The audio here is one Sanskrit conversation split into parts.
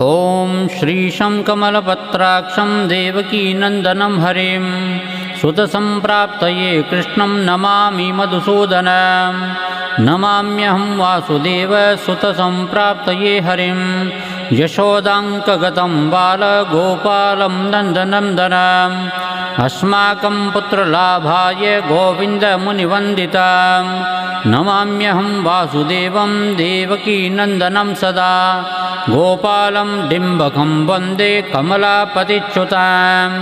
ॐ श्रीशं कमलपत्राक्षं देवकीनन्दनं हरिं सुतसम्प्राप्तये कृष्णं नमामि मधुसूदनं नमाम्यहं वासुदेव सुतसम्प्राप्तये हरिं यशोदाङ्कगतं बालगोपालं नन्दनन्दनम् अस्माकं पुत्रलाभाय गोविन्दमुनिवन्दितं नमाम्यहं वासुदेवं देवकीनन्दनं सदा गोपालं डिम्बकं वन्दे कमलापतिच्युतं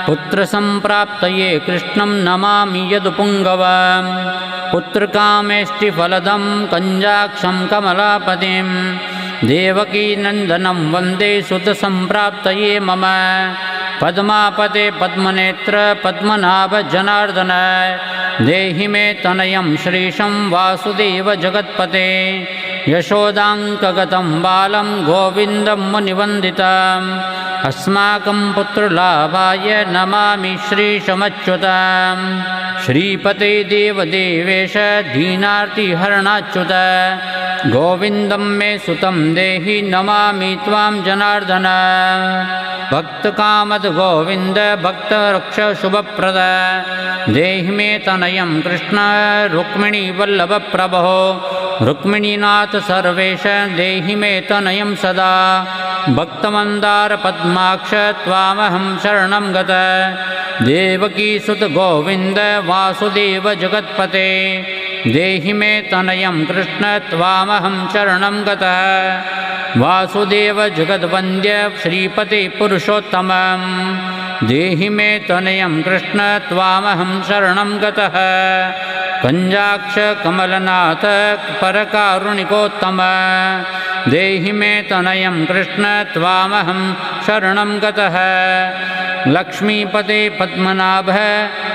पुत्रसम्प्राप्तये कृष्णं नमामि यदुपुङ्गवं पुत्रकामेष्टिफलदं कञ्जाक्षं कमलापतिं देवकीनन्दनं वन्दे सुतसम्प्राप्तये मम पद्मापते पद्मनेत्र पद्मनाभ जनार्दन देहि मे तनयं श्रीशं वासुदेव जगत्पते यशोदाङ्कगतं बालं गोविन्दं मुनिवन्दितम् अस्माकं पुत्रलाभाय नमामि श्रीशमच्युतं श्रीपते देवदेवेश दीनार्तिहरणाच्युत गोविन्दं मे सुतं देहि नमामि त्वां जनार्दन भक्तकामद गोविन्द भक्तरक्ष शुभप्रद देहि मे तनयं कृष्ण रुक्मिणीवल्लभप्रभो रुक्मिणीनाथ सर्वेश देहि मे तनयं सदा भक्तमन्दार पद्माक्ष त्वामहं शरणं गत देवकीसुत गोविन्द वासुदेव जगत्पते देहि मे तनयं कृष्ण त्वामहं शरणं गतः वासुदेव जगद्वन्द्य श्रीपते पुरुषोत्तमं देहि मे तनयं कृष्ण त्वामहं शरणं गतः कञ्जाक्ष कमलनाथ परकारुणिकोत्तम देहि मे तनयं कृष्ण त्वामहं शरणं गतः लक्ष्मीपते पद्मनाभ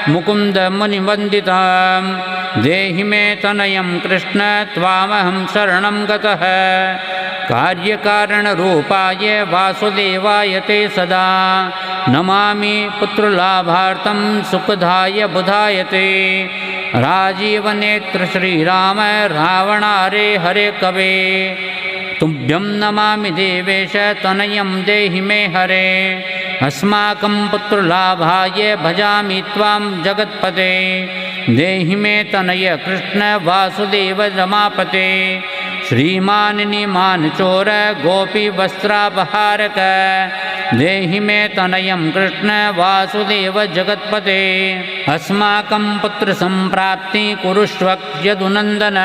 मुकुन्द मुनिवन्दितं देहि मे तनयं कृष्ण त्वामहं शरणं गतः कार्यकारणरूपाय वासुदेवाय ते सदा नमामि पुत्रलाभार्थं सुखदाय बुधाय ते राजीवनेत्र श्रीराम रावणारे हरे कवे तुभ्यं नमामि देवेश तनयं देहि मे हरे अस्माकं पुत्रलाभाय भजामि त्वां जगत्पते देहि मे तनय कृष्ण वासुदेव रमापते श्रीमानिनिमान चोर गोपी वस्त्रापहारक देहि मे तनयं कृष्ण वासुदेव जगत्पते अस्माकं पुत्रसम्प्राप्ति कुरुष्व यदुनन्दन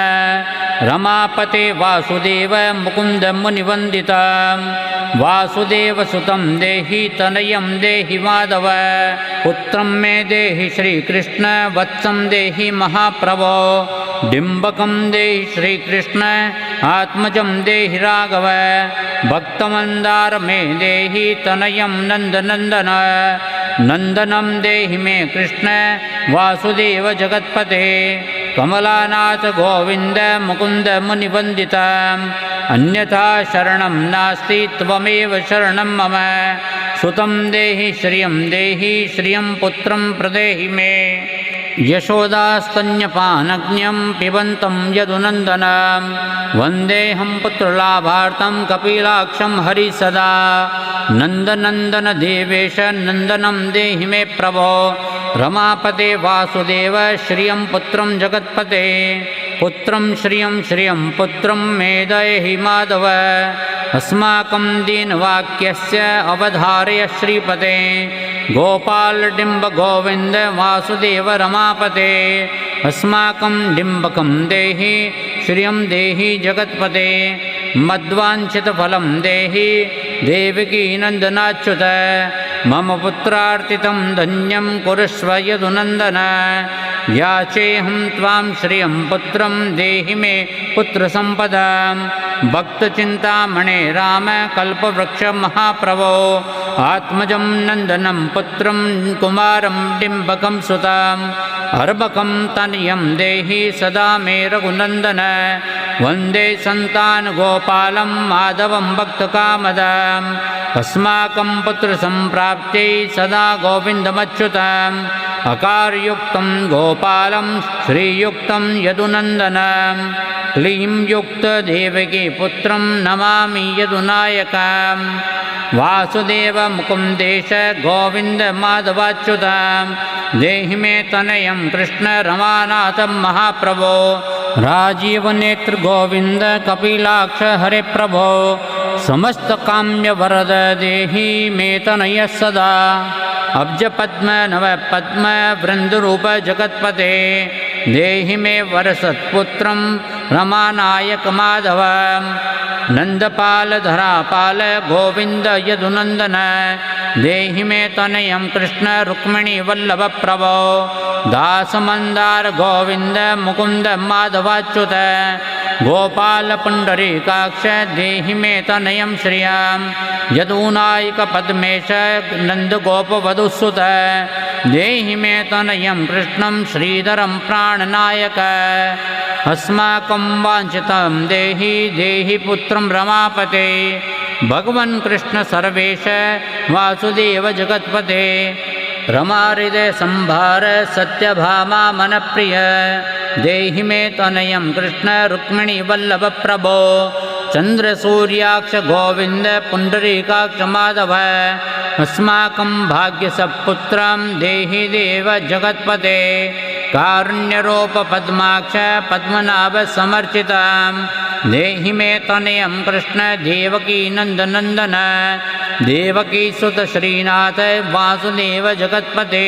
रमापते वासुदेव मुकुन्द मुनिवन्दितं वासुदेवसुतं देहि तनयं देहि माधव पुत्रं मे देहि श्रीकृष्ण वत्सं देहि महाप्रभो डिम्बकं देहि श्रीकृष्ण आत्मजं देहि राघव भक्तमन्दार मे देहि तनयं नन्दनन्दन नन्दनं देहि मे कृष्ण वासुदेव जगत्पते कमलानाथ गोविन्द मुकुन्द मुनिवन्दितम् अन्यथा शरणं नास्ति त्वमेव शरणं मम सुतं देहि श्रियं पुत्रं प्रदेहि मे यशोदास्तन्यपानज्ञं पिबन्तं यदुनन्दनं वन्देऽहं पुत्रलाभार्थं कपिलाक्षं हरिसदा नन्दनन्दन देवेश नन्दनं देहि मे प्रभो रमापते वासुदेव श्रियं पुत्रं जगत्पते पुत्रं श्रियं पुत्रं मे देहि माधव अस्माकं दीनवाक्यस्य अवधारय श्रीपते गोपाल डिम्ब गोविन्द वासुदेव रमापते अस्माकं डिम्बकं देहि श्रियं देहि जगत्पते मद्वाञ्छितफलं देहि देवकीनन्दनाच्युत मम पुत्रार्थितं धन्यं कुरुष्व यदुनन्दन याचेऽहं त्वां श्रियं पुत्रं देहि मे पुत्रसम्पदां भक्तचिन्तामणे राम कल्पवृक्ष महाप्रभो आत्मजं नन्दनं पुत्रं कुमारं डिम्बकं सुताम् अर्भकं तनयं देहि सदा मे रघुनन्दन वन्दे सन्तानगोपालं माधवं भक्तकामदम् अस्माकं पुत्रसम्प्राप्त्यै सदा गोविन्दमच्युतम् अकारयुक्तं गोपालं श्रीयुक्तं यदुनन्दनं क्लीं युक्तदेवकी पुत्रं नमामि यदुनायकम् वासुदेवमुकुन्देश गोविन्द माधवाच्युतं देहि मे तनयं कृष्ण रमानाथं महाप्रभो राजीवनेत्र गोविन्द कपिलाक्ष हरे प्रभो समस्तकाम्यवरद देहि मे तनयः सदा अब्जपद्म नवपद्म वृन्दरूप जगत्पते देहि मे वरसत्पुत्रं रमानायक माधवम् नन्दपाल धरापाल गोविन्द यदुनन्दन देहि मे तनयं कृष्ण रुक्मिणी वल्लभ प्रभो दासमन्दार गोविन्द मुकुन्द माधवाच्युत गोपाल पुण्डरीकाक्ष देहि मे तनयं श्रियं यदुनायक पद्मेश नन्दगोपवधूसुत देहि मे तनयं कृष्णं श्रीधरं प्राणनायक अस्माकं वाञ्छितं देहि देहि पुत्रं रमापते भगवन् कृष्ण सर्वेश वासुदेव जगत्पते रमाहृदय संभार सत्यभामा मनप्रिय देहि मे तनयं कृष्ण रुक्मिणी वल्लभ प्रभो चन्द्रसूर्याक्ष गोविन्द पुण्डरीकाक्ष माधव अस्माकं भाग्यसपुत्रं देहि देव जगत्पते कारुण्यरूप पद्माक्ष पद्मनाभ समर्चितं देहि मे तनयं कृष्ण देवकी नन्दनन्दन देवकी सुत श्रीनाथ वासुदेव जगत्पते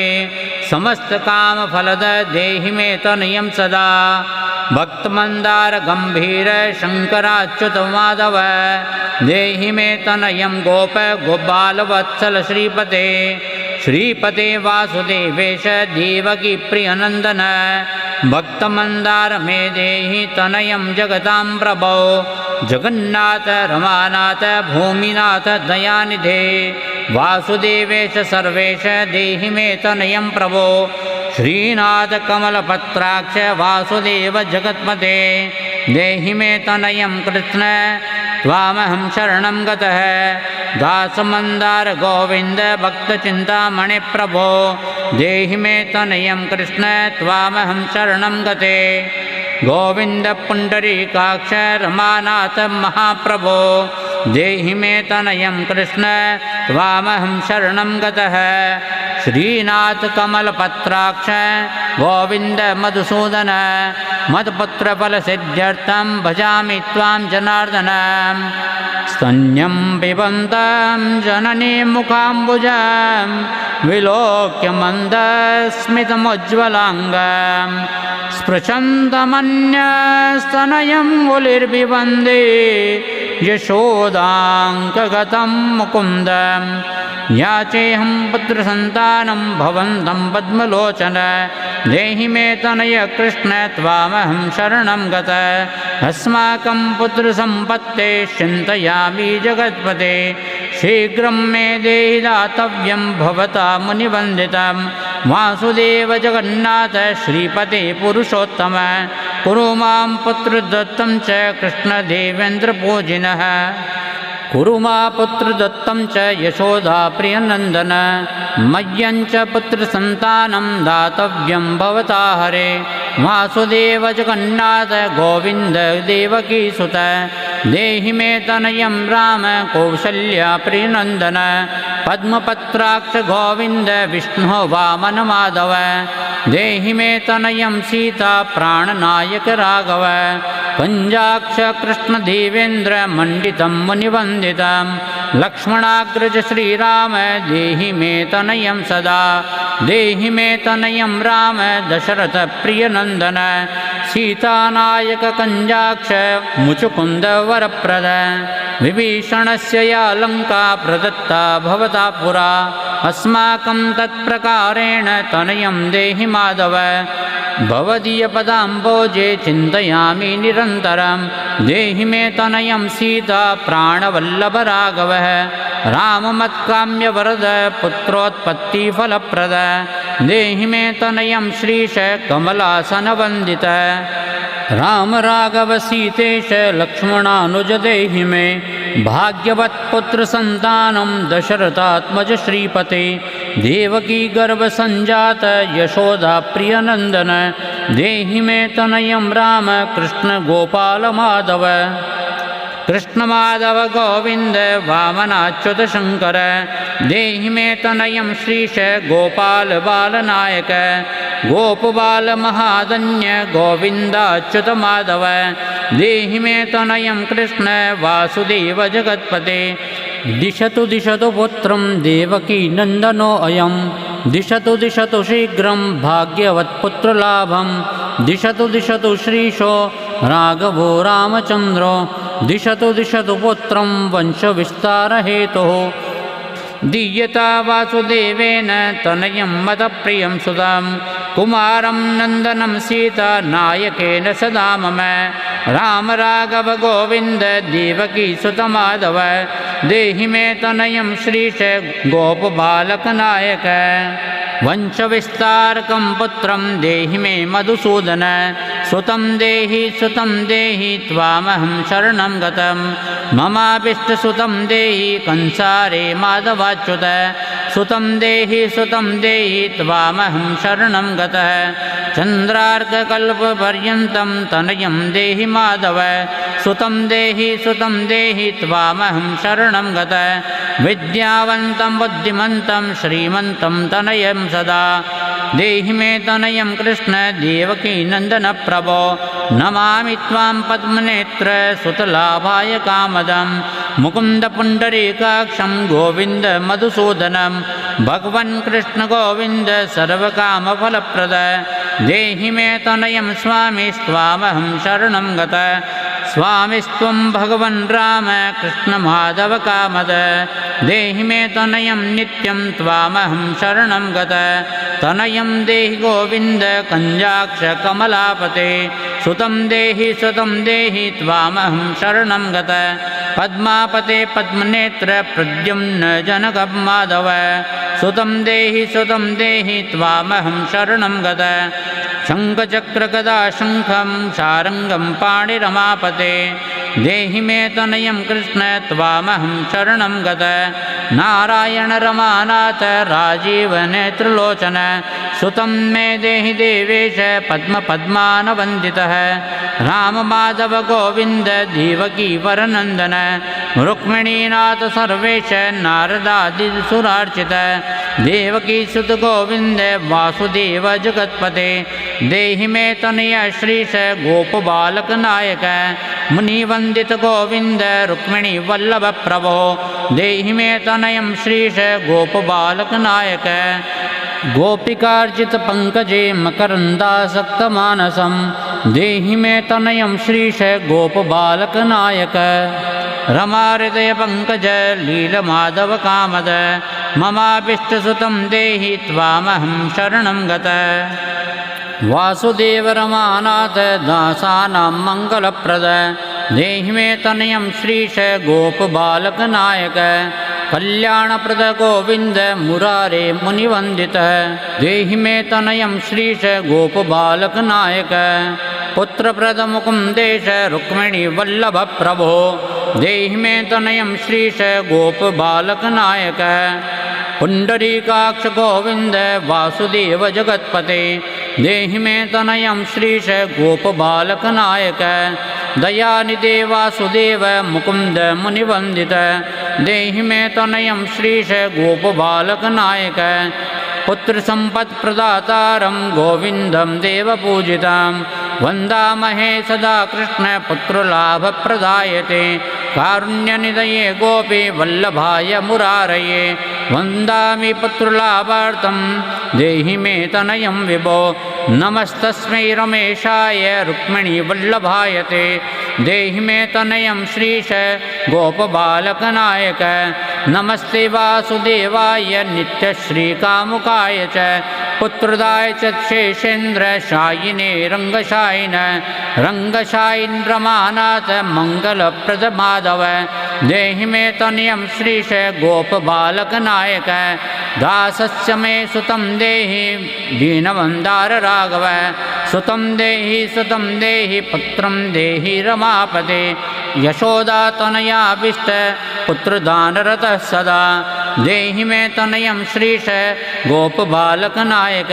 समस्त काम फलद देहि मे तनयं सदा भक्तमन्दार गंभीर शंकराच्युत माधव देहि मे तनयं गोप गोपाल वत्सल श्रीपते श्रीपते वासुदेवेश देवकी प्रियनन्दन भक्तमन्दार मे देहि तनयं जगतां प्रभो जगन्नाथ रमानाथ भूमिनाथ दयानिधे वासुदेवेश सर्वेश देहि मे तनयं प्रभो श्रीनाथ कमलपत्राक्ष वासुदेव जगत्पते देहि मे तनयं कृष्ण त्वामहं शरणं गतः दासमन्दार गोविन्द भक्तचिन्तामणि प्रभो देहि मे तनयं कृष्ण त्वामहं शरणं गते गोविन्द पुण्डरीकाक्ष रमानाथ महाप्रभो देहि मे तनयं कृष्ण त्वामहं शरणं गतः श्रीनाथ कमलपत्राक्ष गोविन्द मधुसूदन मत्पुत्रफलसिद्ध्यर्थं भजामि त्वां जनार्दन स्तन्यं पिबन्तं जननी मुखाम्बुजं विलोक्य मन्दस्मितमुज्ज्वलाङ्गं स्पृशन्तमन्यस्तनयं गुलिर्बिबन्दे यशोदाङ्कगतं मुकुन्दम् याचेऽहं पुत्रसन्तानं भवन्तं पद्मलोचन देहि मे तनय कृष्ण त्वामहं शरणं गत अस्माकं पुत्रसम्पत्ते चिन्तयामि जगत्पते शीघ्रं मे देहि दातव्यं भवता मुनिवन्दितं वासुदेव जगन्नाथ श्रीपते पुरुषोत्तम कुरु मां पुत्रदत्तं च कृष्णदेवेन्द्रपूजिनः कुरु मा पुत्रदत्तं च यशोदा प्रियनन्दन मह्यं च पुत्रसन्तानं दातव्यं भवता हरे वासुदेव जगन्नाथ गोविन्द देवकी सुत देहि मे तनयं राम कौसल्या प्रियनन्दन पद्मपत्राक्ष गोविन्द विष्णु वामन माधव देहि मे तनयं सीता प्राणनायक राघव पञ्जाक्ष कृष्णदेवेन्द्र मण्डितं मुनिवन्दितं लक्ष्मणाग्रज श्रीराम देहि मे तनयं सदा देहि मे तनयं राम दशरथ प्रियनन्दन सीतानायक कञ्जाक्ष मुचुकुन्द वरप्रद विभीषणस्य या लङ्का प्रदत्ता भवता पुरा अस्माकं तत्प्रकारेण तनयं देहि माधव भवदीयपदाम्बोजे चिन्तयामि निरन्तरं देहि मे तनयं सीता प्राणवल्लभ राघवः राममत्काम्यवरद पुत्रोत्पत्तिफलप्रद देहि मे तनयं श्रीश कमलासनवन्दित राम राघव सीतेश लक्ष्मणानुज देहि मे भाग्यवत्पुत्र संतानं दशरथात्मज श्रीपते देवकी गर्भ संजात यशोदा प्रियनंदन देहि मे तनयं राम कृष्ण गोपाल माधव कृष्ण माधव गोविंद वामनाच्युत शंकर देहि मे तनयं श्रीश गोपाल बालनायक गोप बाल महाधन्य गोविंदाच्युत माधव देहि मे तनयं कृष्ण वासुदेव जगत्पते दिशतु दिशतु पुत्रं देवकी नंदनो अयं दिशतु दिशतु शीघ्रं भाग्यवत्पुत्रलाभं दिशतु दिशतु श्रीशो राघवो रामचन्द्रो दिशतु दिशतु पुत्रं वंशविस्तारहेतुः दीयता वासुदेवेन तनयं मदप्रियं सुतं कुमारं नन्दनं सीता नायकेन सदा मम राम राघव गोविन्द देवकी सुतमाधव देहि मे तनयं श्रीश गोपबालकनायक वंशविस्तारकं पुत्रं देहि मे मधुसूदन सुतं देहि त्वामहं शरणं गतं ममाभीष्टसुतं देहि कंसारे माधवाच्युत सुतं देहि त्वामहं शरणं गतः चन्द्रार्ककल्पपर्यन्तं तनयं देहि माधव सुतं देहि त्वामहं शरणं गतः विद्यावन्तं बुद्धिमन्तं श्रीमन्तं तनयं सदा देहि मे तनयं कृष्ण देवकी नन्दन प्रभो नमामि त्वां पद्मनेत्र सुतलाभाय कामदं मुकुन्द पुण्डरीकाक्षं गोविन्द मधुसूदनं भगवन् कृष्ण गोविन्द सर्वकामफलप्रद देहि मे तनयं स्वामी स्वामहं शरणं गतः स्वामिस्त्वं भगवन् राम कृष्ण माधव कामद देहि मे तनयं नित्यं त्वामहं शरणं गतः तनयं देहि गोविन्द कञ्जाक्ष कमलापते सुतं देहि त्वामहं शरणं गतः पद्मापते पद्मनेत्र प्रद्युम्न जनक माधव सुतं देहि त्वामहं शरणं गतः शङ्खचक्रगदा शङ्खं शारङ्गं पाणिरमापते देहि मे तनयं कृष्ण त्वामहं शरणं गतः नारायण रमानाथ राजीव नेत्रलोचन सुतं मे देहि देवेश पद्मपद्मानवन्दितः राम माधव गोविन्द देवकी वरनन्दन रुक्मिणीनाथ सर्वेश नारदादिसुरार्चित देवकी सुत गोविन्द वासुदेव जगत्पते देहि मे तनय श्रीश गोपबालकनायक मुनिवन्दित गोविन्द रुक्मिणी वल्लभ प्रभो देहि मे तनयं श्रीश गोपबालकनायक गोपिकार्जित पंकजे मकरन्दासक्त मानसं देहि मे तनयं श्रीश गोपबालकनायक रमाहृदय पंकज लीलमाधव कामद ममाभीष्टसुतं देहि त्वामहं शरणं गतः वासुदेव रमानाथ दासानां मङ्गलप्रद देहि मे तनयं श्रीश गोपबालकनायक कल्याणप्रद गोविन्द मुरारे मुनिवन्दितः देहि मे तनयं श्रीश गोपबालकनायक पुत्रप्रद मुकुन्देश रुक्मिणी वल्लभ प्रभो देहि मे तनयं श्रीश गोपबालकनायक पुण्डरीकाक्ष गोविन्द वासुदेव जगत्पते देहि मे तनयं श्रीश गोपबालकनायक दयानिधे वासुदेव मुकुन्द मुनिवन्दित देहि मे तनयं श्रीश गोपबालकनायक पुत्र संपत्प्रदातारं गोविन्दं देवपूजितं वन्दामहे सदा कृष्ण पुत्रलाभप्रदायते कारुण्यनिधये गोपी वल्लभाय मुरारये वन्दामि पुत्रलाभार्थं देहि मे तनयं विभो नमस्तस्मै रमेशाय रुक्मिणी वल्लभाय ते देहि मे तनयं श्रीश गोपबालकनायक नमस्ते वासुदेवाय नित्यश्रीकामुकाय च पुत्रदाय च शेषेन्द्र शायिने रङ्गशायिन रङ्गशायिन्द्रमानाथ मङ्गलप्रद माधव देहि मे तनयं श्रीश गोपबालकनायक दासस्य मे सुतं देहि दीनवन्दार राघव सुतं देहि पुत्रं देहि रमापते यशोदातनयाभिष्ट पुत्रदानरतः सदा देहि मे तनयं श्रीश गोपबालकनायक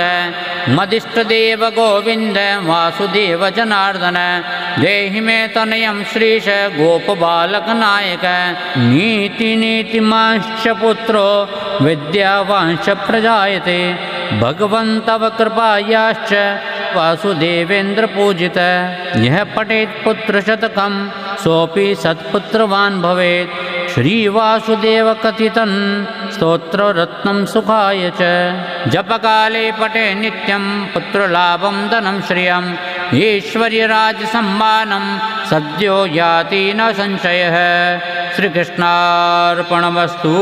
मदिष्टदेव गोविन्द वासुदेव जनार्दन देहि मे तनयं श्रीश गोपबालकनायक नीतिमांश्च पुत्रो विद्यावांश्च प्रजायते भगवन्तव कृपायाश्च वासुदेवेन्द्र पूजित यः पठेत् पुत्रशतकं सोऽपि सत्पुत्रवान् भवेत् श्रीवासुदेव कथितं स्तोत्ररत्नं सुखाय च जपकाले पठे नित्यं पुत्रलाभं धनं श्रियम् ऐश्वर्यराजसम्मानं सद्यो याति न संशयः। श्रीकृष्णार्पणमस्तु।